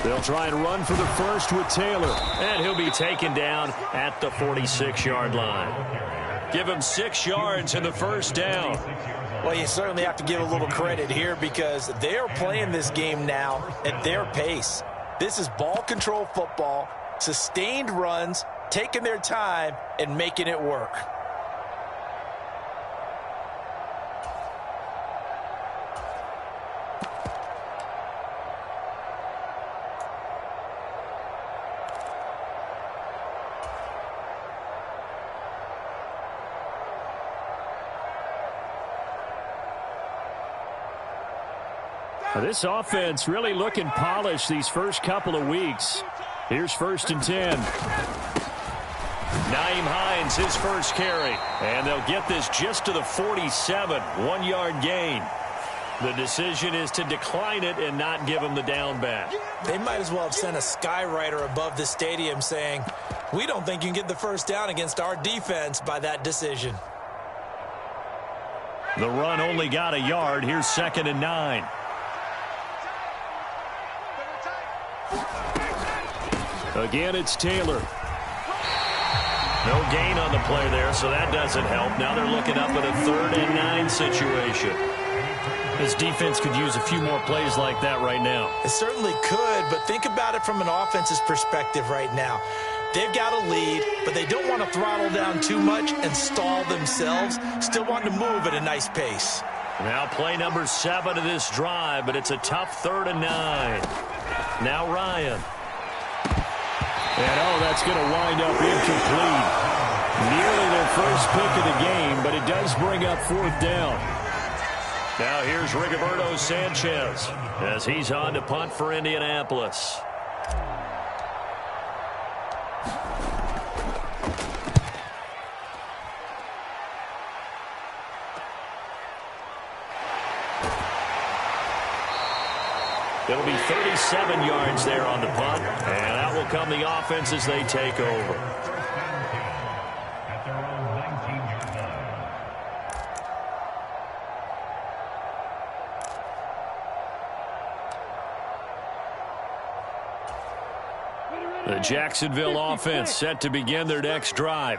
33. They'll try and run for the first with Taylor. And he'll be taken down at the 46-yard line. Give him 6 yards in the first down. Well, you certainly have to give a little credit here because they're playing this game now at their pace. This is ball control football, sustained runs, taking their time, and making it work. This offense really looking polished these first couple of weeks. Here's 1st and 10. Nyheim Hines, his first carry. And they'll get this just to the 47, 1-yard gain. The decision is to decline it and not give him the down back. They might as well have sent a skywriter above the stadium saying, we don't think you can get the first down against our defense by that decision. The run only got a yard. Here's 2nd and 9. Again, it's Taylor. No gain on the play there, so that doesn't help. Now they're looking up at a 3rd and 9 situation. His defense could use a few more plays like that right now. It certainly could, but think about it from an offense's perspective right now. They've got a lead, but they don't want to throttle down too much and stall themselves. Still want to move at a nice pace. Now play number 7 of this drive, but it's a tough 3rd and 9. Now Ryan. And, that's going to wind up incomplete. Nearly their first pick of the game, but it does bring up 4th down. Now here's Rigoberto Sanchez as he's on to punt for Indianapolis. It'll be 37 yards there on the punt, and out will come the offense as they take over. The Jacksonville offense set to begin their next drive.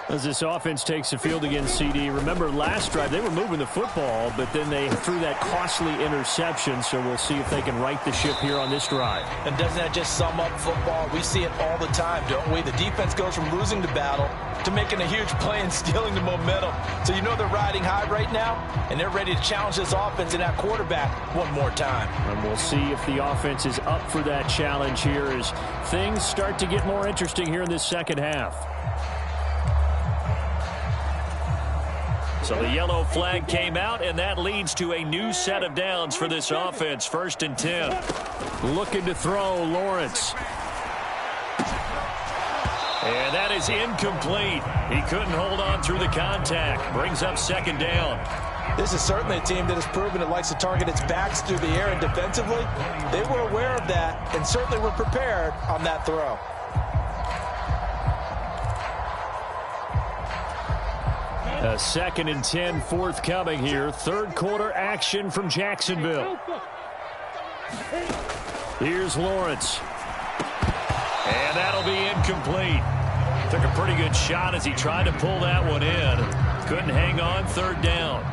As this offense takes the field against CD, remember last drive they were moving the football, but then they threw that costly interception, so we'll see if they can right the ship here on this drive. And doesn't that just sum up football? We see it all the time, don't we? The defense goes from losing the battle to making a huge play and stealing the momentum. So you know they're riding high right now, and they're ready to challenge this offense and that quarterback one more time. And we'll see if the offense is up for that challenge here as things start to get more interesting here in this second half. So the yellow flag came out, and that leads to a new set of downs for this offense. 1st and 10. Looking to throw, Lawrence. And that is incomplete. He couldn't hold on through the contact. Brings up 2nd down. This is certainly a team that has proven it likes to target its backs through the air, and defensively, they were aware of that and certainly were prepared on that throw. A 2nd and 10 forthcoming here. 3rd quarter action from Jacksonville. Here's Lawrence. And that'll be incomplete. Took a pretty good shot as he tried to pull that one in. Couldn't hang on. 3rd down.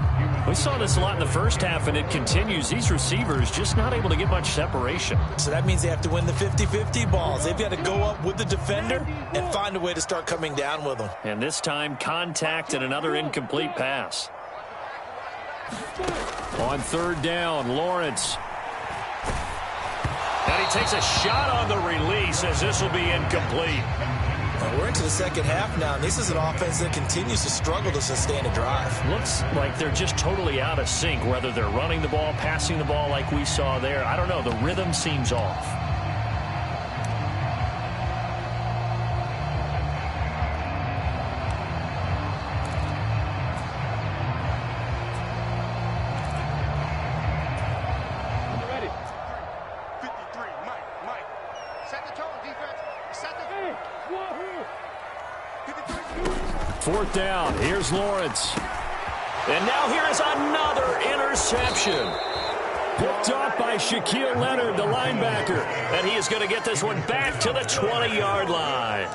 We saw this a lot in the first half, and it continues. These receivers just not able to get much separation. So that means they have to win the 50-50 balls. They've got to go up with the defender and find a way to start coming down with them. And this time, contact and another incomplete pass. On 3rd down, Lawrence. And he takes a shot on the release as this will be incomplete. Well, we're into the second half now, and this is an offense that continues to struggle to sustain a drive. Looks like they're just totally out of sync, whether they're running the ball, passing the ball like we saw there. I don't know. The rhythm seems off. 4th down. Here's Lawrence. And now here's another interception. Picked off by Shaquille Leonard, the linebacker. And he is going to get this one back to the 20-yard line.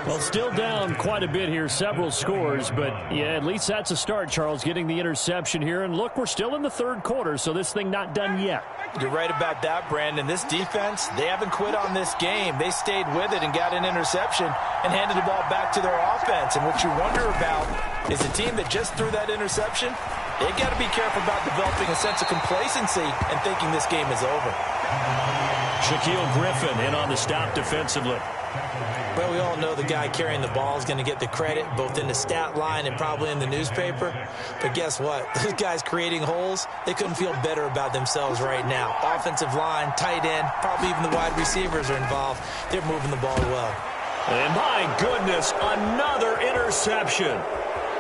Well, still down quite a bit here, several scores, but yeah, at least that's a start, Charles, getting the interception here. And look, we're still in the 3rd quarter, so this thing not done yet. You're right about that, Brandon. This defense, they haven't quit on this game. They stayed with it and got an interception and handed the ball back to their offense. And what you wonder about is a team that just threw that interception, they got to be careful about developing a sense of complacency and thinking this game is over. Shaquille Griffin in on the stop defensively. Well, we all know the guy carrying the ball is going to get the credit, both in the stat line and probably in the newspaper. But guess what? Those guys creating holes, they couldn't feel better about themselves right now. Offensive line, tight end, probably even the wide receivers are involved. They're moving the ball well. And my goodness, another interception.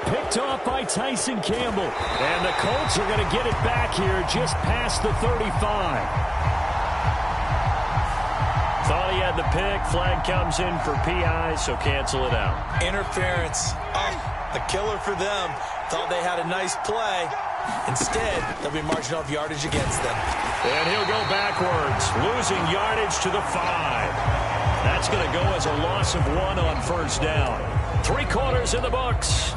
Picked off by Tyson Campbell. And the Colts are going to get it back here just past the 35. Thought he had the pick. Flag comes in for PI, so cancel it out. Interference. Oh, a killer for them. Thought they had a nice play. Instead, they'll be marching off yardage against them. And he'll go backwards, losing yardage to the 5. That's going to go as a loss of 1 on 1st down. 3 quarters in the books.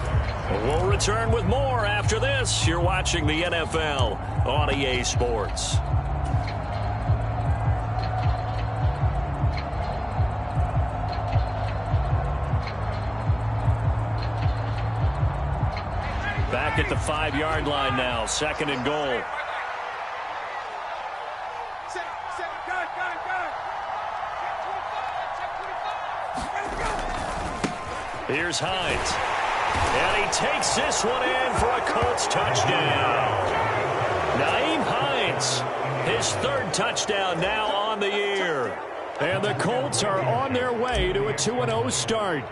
We'll return with more after this. You're watching the NFL on EA Sports. Back at the 5-yard line now, 2nd and goal. Here's Hines. And he takes this one in for a Colts touchdown. Nyheim Hines, his 3rd touchdown now on the year. And the Colts are on their way to a 2-0 start.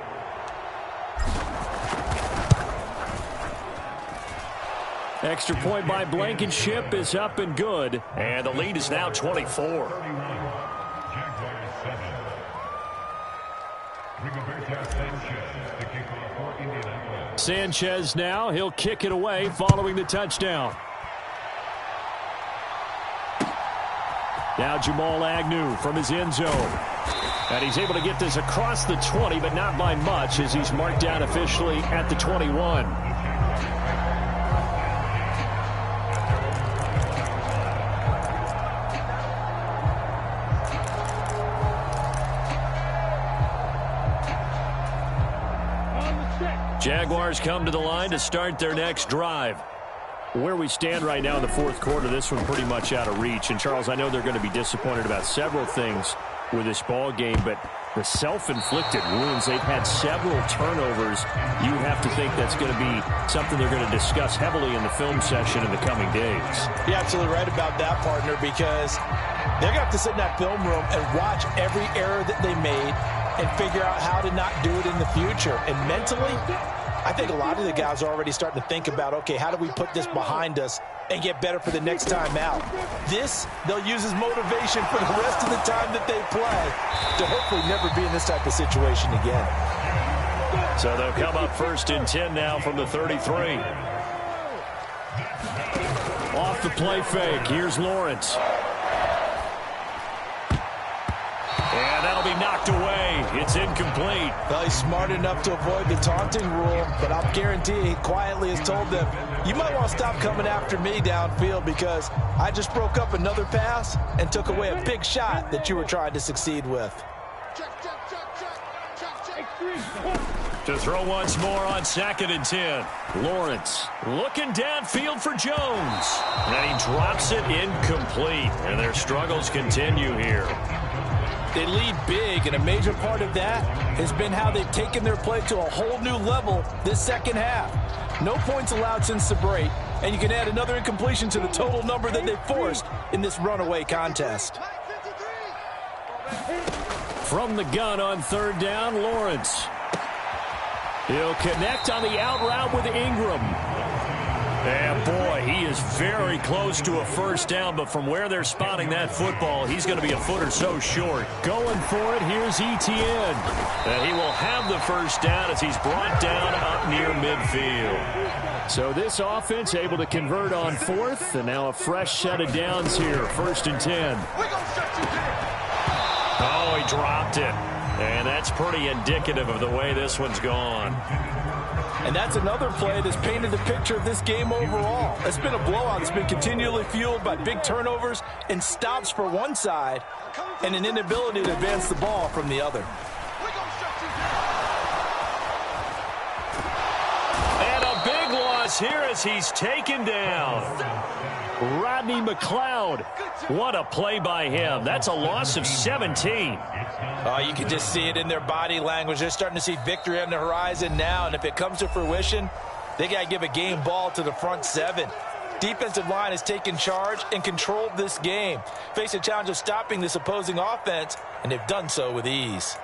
Extra point by Blankenship is up and good. And the lead is now 24. Sanchez now, he'll kick it away following the touchdown. Now Jamal Agnew from his end zone. And he's able to get this across the 20, but not by much as he's marked down officially at the 21. Jaguars come to the line to start their next drive. Where we stand right now in the 4th quarter, this one pretty much out of reach. And, Charles, I know they're going to be disappointed about several things with this ball game, but the self-inflicted wounds, they've had several turnovers. You have to think that's going to be something they're going to discuss heavily in the film session in the coming days. You're absolutely right about that, partner, because they're going to have to sit in that film room and watch every error that they made and figure out how to not do it in the future. And mentally, I think a lot of the guys are already starting to think about, okay, how do we put this behind us and get better for the next time out? This, they'll use as motivation for the rest of the time that they play to hopefully never be in this type of situation again. So they'll come up 1st and 10 now from the 33. Off the play fake, here's Lawrence. And that'll be knocked away. It's incomplete. Well, he's smart enough to avoid the taunting rule, but I'll guarantee he quietly has told them, you might want to stop coming after me downfield because I just broke up another pass and took away a big shot that you were trying to succeed with. To throw once more on 2nd and 10. Lawrence looking downfield for Jones. And he drops it incomplete. And their struggles continue here. They lead big, and a major part of that has been how they've taken their play to a whole new level this 2nd half. No points allowed since the break, and you can add another incompletion to the total number that they forced in this runaway contest. from the gun on 3rd down, Lawrence. He'll connect on the out route with Ingram. And boy, he is very close to a first down, but from where they're spotting that football, he's going to be a foot or so short. Going for it, here's Etienne. And he will have the first down as he's brought down up near midfield. So this offense able to convert on fourth, and now a fresh set of downs here, 1st and 10. Oh, he dropped it. And that's pretty indicative of the way this one's gone. And that's another play that's painted the picture of this game overall. It's been a blowout. It's been continually fueled by big turnovers and stops for one side and an inability to advance the ball from the other. And a big loss here as he's taken down. Rodney McLeod. What a play by him. That's a loss of 17. You can just see it in their body language. They're starting to see victory on the horizon now, and if it comes to fruition, they got to give a game ball to the front seven. Defensive line has taken charge and controlled this game. Face a challenge of stopping this opposing offense, and they've done so with ease.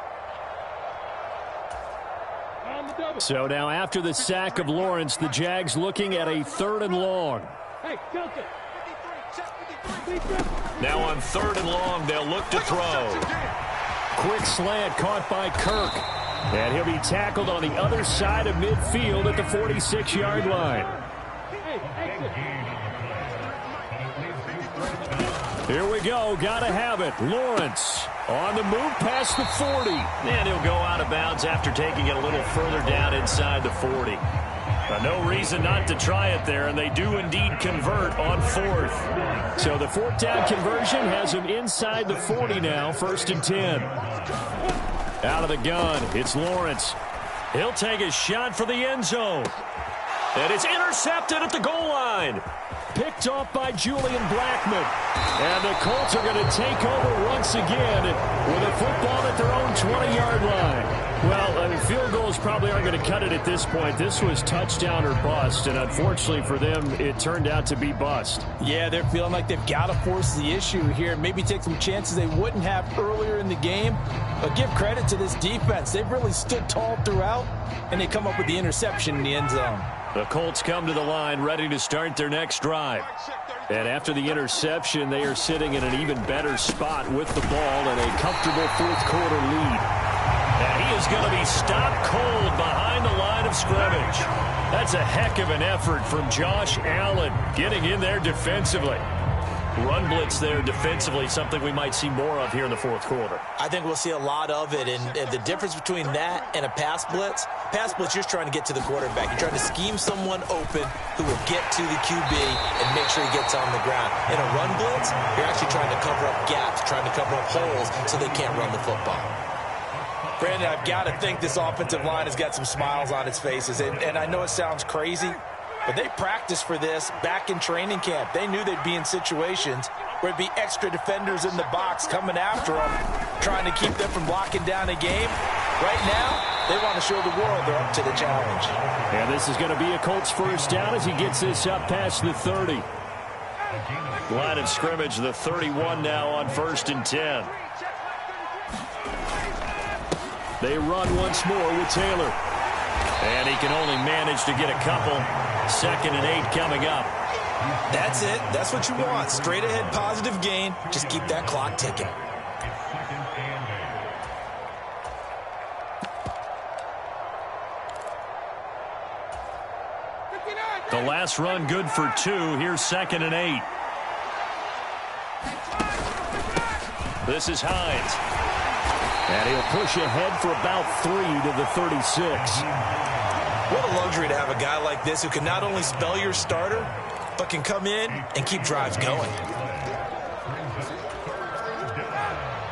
So now after the sack of Lawrence, the Jags looking at a 3rd and long. Now on 3rd and long, they'll look to throw. Quick slant caught by Kirk. And he'll be tackled on the other side of midfield at the 46-yard line. Here we go. Gotta have it. Lawrence on the move past the 40. And he'll go out of bounds after taking it a little further down inside the 40. No reason not to try it there, and they do indeed convert on 4th. So the 4th down conversion has him inside the 40 now, 1st and 10. Out of the gun, it's Lawrence. He'll take a shot for the end zone. And it's intercepted at the goal line. Picked off by Julian Blackman. And the Colts are going to take over once again with a football at their own 20-yard line. Well, field goals probably aren't going to cut it at this point. This was touchdown or bust, and unfortunately for them, it turned out to be bust. Yeah, they're feeling like they've got to force the issue here, maybe take some chances they wouldn't have earlier in the game. But give credit to this defense. They've really stood tall throughout, and they come up with the interception in the end zone. The Colts come to the line ready to start their next drive. And after the interception, they are sitting in an even better spot with the ball and a comfortable 4th quarter lead. And he is going to be stopped cold behind the line of scrimmage. That's a heck of an effort from Josh Allen getting in there defensively. Run blitz there defensively, something we might see more of here in the 4th quarter. I think we'll see a lot of it, and the difference between that and a pass blitz, you're just trying to get to the quarterback. You're trying to scheme someone open who will get to the QB and make sure he gets on the ground. In a run blitz, you're actually trying to cover up gaps, trying to cover up holes so they can't run the football. Brandon, I've got to think this offensive line has got some smiles on its faces, and I know it sounds crazy, but they practiced for this back in training camp. They knew they'd be in situations where there'd be extra defenders in the box coming after them, trying to keep them from blocking down a game. Right now, they want to show the world they're up to the challenge. And this is going to be a Colts first down as he gets this up past the 30. Line of scrimmage, the 31 now on 1st and 10. They run once more with Taylor. And he can only manage to get a couple. 2nd and 8 coming up. That's it. That's what you want. Straight ahead positive gain. Just keep that clock ticking. The last run good for 2. Here's 2nd and 8. This is Hines. And he'll push ahead for about 3 to the 36. What a luxury to have a guy like this who can not only spell your starter, but can come in and keep drives going.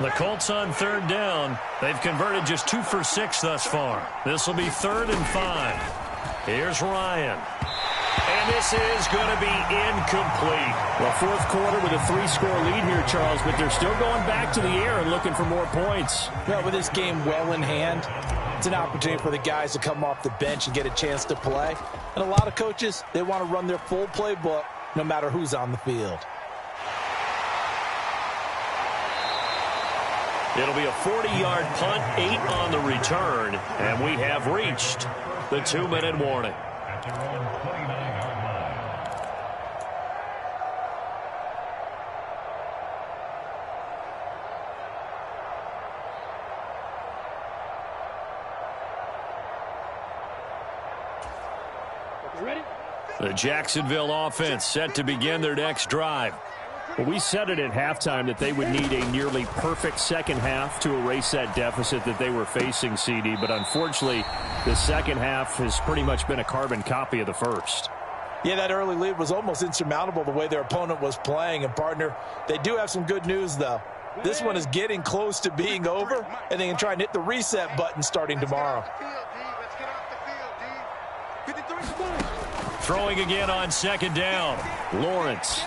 The Colts on 3rd down. They've converted just 2 for 6 thus far. This will be 3rd and 5. Here's Ryan. And this is going to be incomplete. Well, 4th quarter with a 3-score lead here, Charles, but they're still going back to the air and looking for more points. Well, with this game well in hand, it's an opportunity for the guys to come off the bench and get a chance to play. And a lot of coaches, they want to run their full playbook no matter who's on the field. It'll be a 40-yard punt, 8 on the return, and we have reached the 2-minute warning. The Jacksonville offense set to begin their next drive. Well, we said it at halftime that they would need a nearly perfect second half to erase that deficit that they were facing, CD. But unfortunately, the second half has pretty much been a carbon copy of the first. Yeah, that early lead was almost insurmountable the way their opponent was playing. And, partner, they do have some good news, though. This one is getting close to being over, and they can try and hit the reset button starting tomorrow. Throwing again on second down. Lawrence.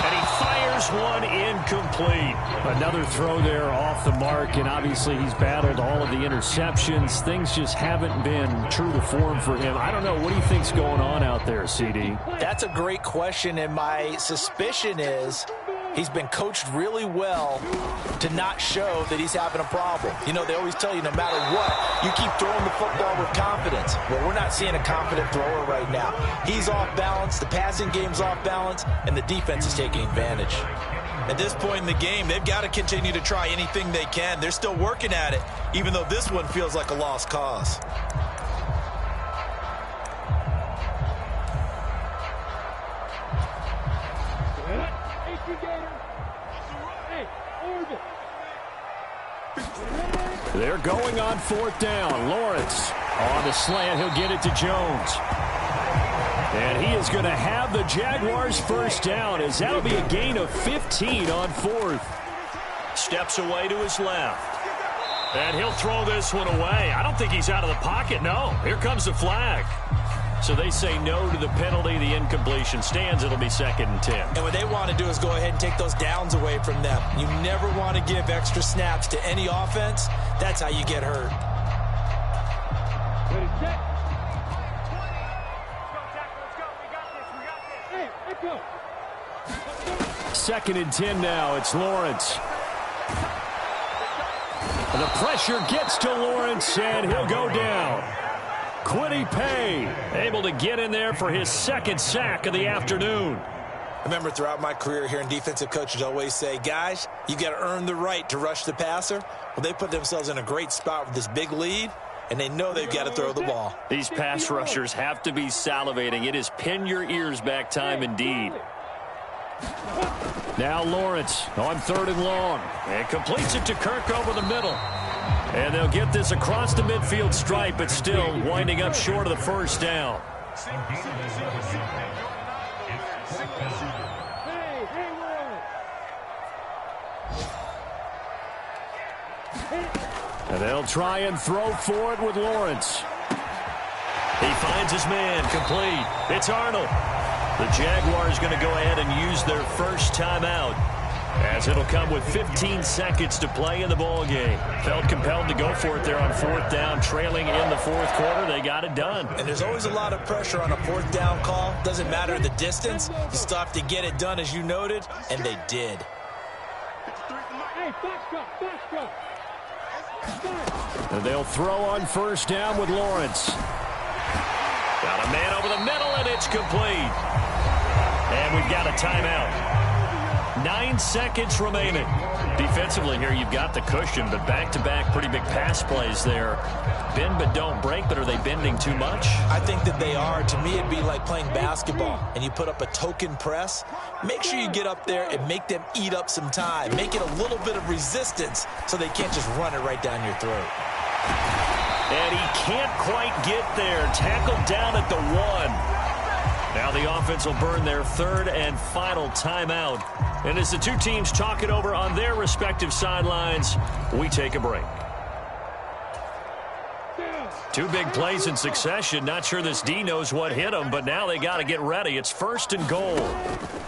And he fires one incomplete. Another throw there off the mark, and obviously he's battled all of the interceptions. Things just haven't been true to form for him. I don't know. What do you think's going on out there, CD? That's a great question, and my suspicion is he's been coached really well to not show that he's having a problem. You know, they always tell you no matter what, you keep throwing the football with confidence. Well, we're not seeing a confident thrower right now. He's off balance, the passing game's off balance, and the defense is taking advantage. At this point in the game, they've got to continue to try anything they can. They're still working at it, even though this one feels like a lost cause. They're going on fourth down. Lawrence on the slant. He'll get it to Jones. And he is going to have the Jaguars first down, as that'll be a gain of 15 on fourth. Steps away to his left. And he'll throw this one away. I don't think he's out of the pocket. No, here comes the flag. So they say no to the penalty. The incompletion stands. It'll be 2nd and 10. And what they want to do is go ahead and take those downs away from them. You never want to give extra snaps to any offense. That's how you get hurt. Second and 10 now. It's Lawrence. And the pressure gets to Lawrence, and he'll go down. Quiddy Pay able to get in there for his second sack of the afternoon. I remember throughout my career hearing defensive coaches always say, guys, you got to earn the right to rush the passer. Well, they put themselves in a great spot with this big lead, and they know they've got to throw the ball. These pass rushers have to be salivating. It is pin your ears back time indeed. Now Lawrence on 3rd and long, and completes it to Kirk over the middle. And they'll get this across the midfield stripe, but still winding up short of the first down. And they'll try and throw for it with Lawrence. He finds his man, complete. It's Arnold. The Jaguars going to go ahead and use their first timeout, as it'll come with 15 seconds to play in the ball game. Felt compelled to go for it there on 4th down, trailing in the 4th quarter. They got it done. And there's always a lot of pressure on a 4th down call. Doesn't matter the distance. You still have to get it done, as you noted, and they did. And they'll throw on 1st down with Lawrence. Got a man over the middle, and it's complete. And we've got a timeout. 9 seconds remaining. Defensively here, you've got the cushion, but back-to-back pretty big pass plays there. Bend but don't break, but are they bending too much? I think that they are. To me, it'd be like playing basketball, and you put up a token press. Make sure you get up there and make them eat up some time. Make it a little bit of resistance so they can't just run it right down your throat. And he can't quite get there. Tackled down at the 1. Now the offense will burn their 3rd and final timeout. And as the two teams talk it over on their respective sidelines, we take a break. 2 big plays in succession. Not sure this D knows what hit him, but now they got to get ready. It's 1st and goal.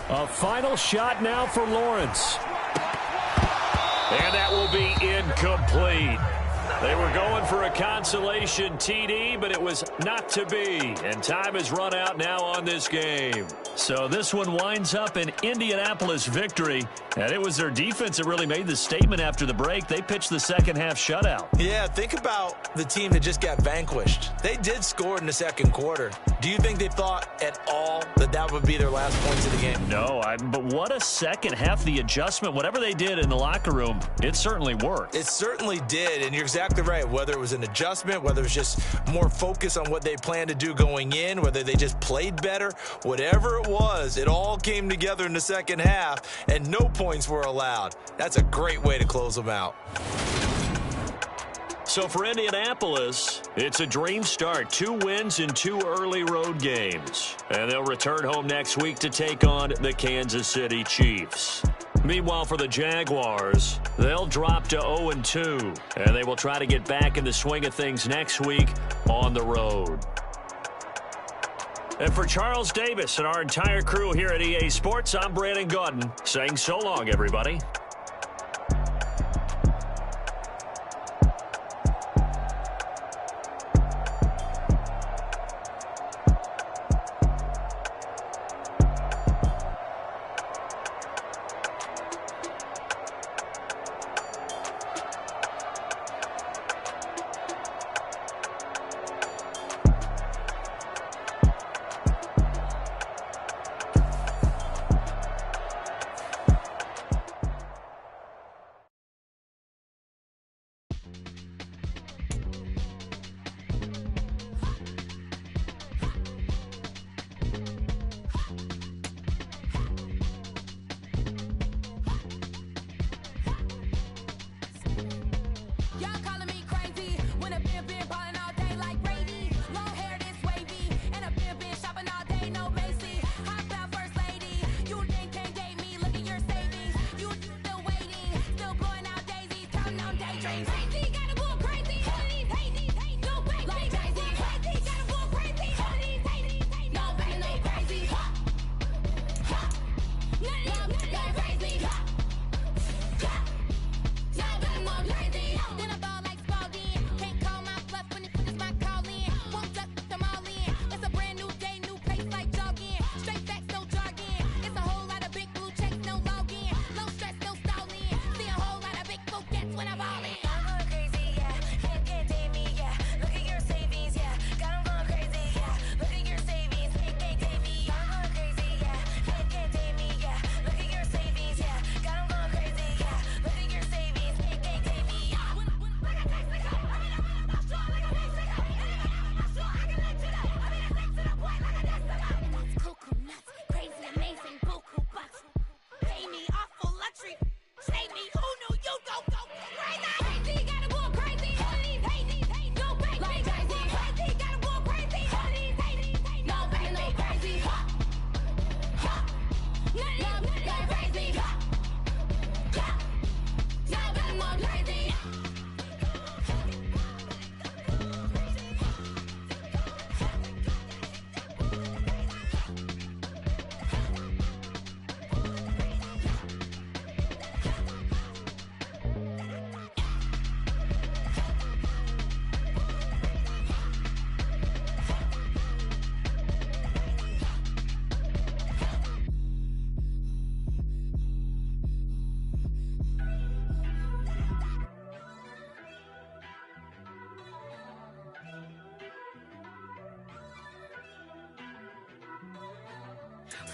A final shot now for Lawrence. And that will be incomplete. They were going for a consolation TD, but it was not to be. And time has run out now on this game. So this one winds up an Indianapolis victory. And it was their defense that really made the statement after the break. They pitched the second half shutout. Yeah, think about the team that just got vanquished. They did score in the 2nd quarter, Do you think they thought at all that that would be their last points of the game? No, but what a second half. The adjustment, whatever they did in the locker room, it certainly worked. It certainly did, and you're exactly right. Whether it was an adjustment, whether it was just more focus on what they planned to do going in, whether they just played better, whatever it was, it all came together in the second half, and no points were allowed. That's a great way to close them out. So for Indianapolis, it's a dream start. 2 wins in 2 early road games. And they'll return home next week to take on the Kansas City Chiefs. Meanwhile, for the Jaguars, they'll drop to 0-2. And they will try to get back in the swing of things next week on the road. And for Charles Davis and our entire crew here at EA Sports, I'm Brandon Gaudin saying so long, everybody.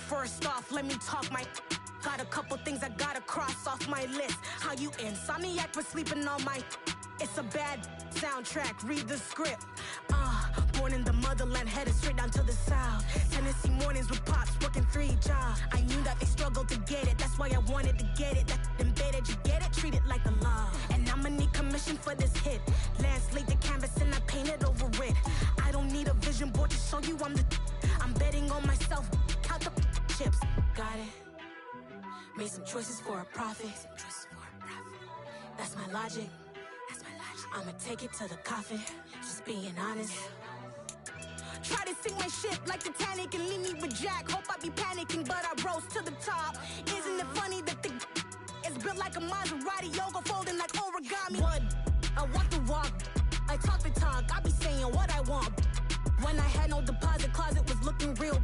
First off, let me talk my... Got a couple things I gotta cross off my list. How you insomniac for sleeping on my... It's a bad soundtrack, read the script. Born in the motherland, headed straight down to the south. Tennessee mornings with pops, working 3 jobs. I knew that they struggled to get it, that's why I wanted to get it. That embedded, you get it? Treat it like the law. And I'ma need commission for this hit. Lance laid the canvas and I painted over it. I don't need a vision board to show you I'm the... I'm betting on myself, count the chips. Got it. Made some choices for a profit. That's my logic. I'ma take it to the coffin, just being honest. Try to sink my ship like Titanic and leave me with Jack. Hope I be panicking, but I rose to the top. Isn't it funny that the is built like a Maserati, yoga folding like origami? What? I walk the walk, I talk the talk, I be saying what I want. When I had no deposit, closet was looking real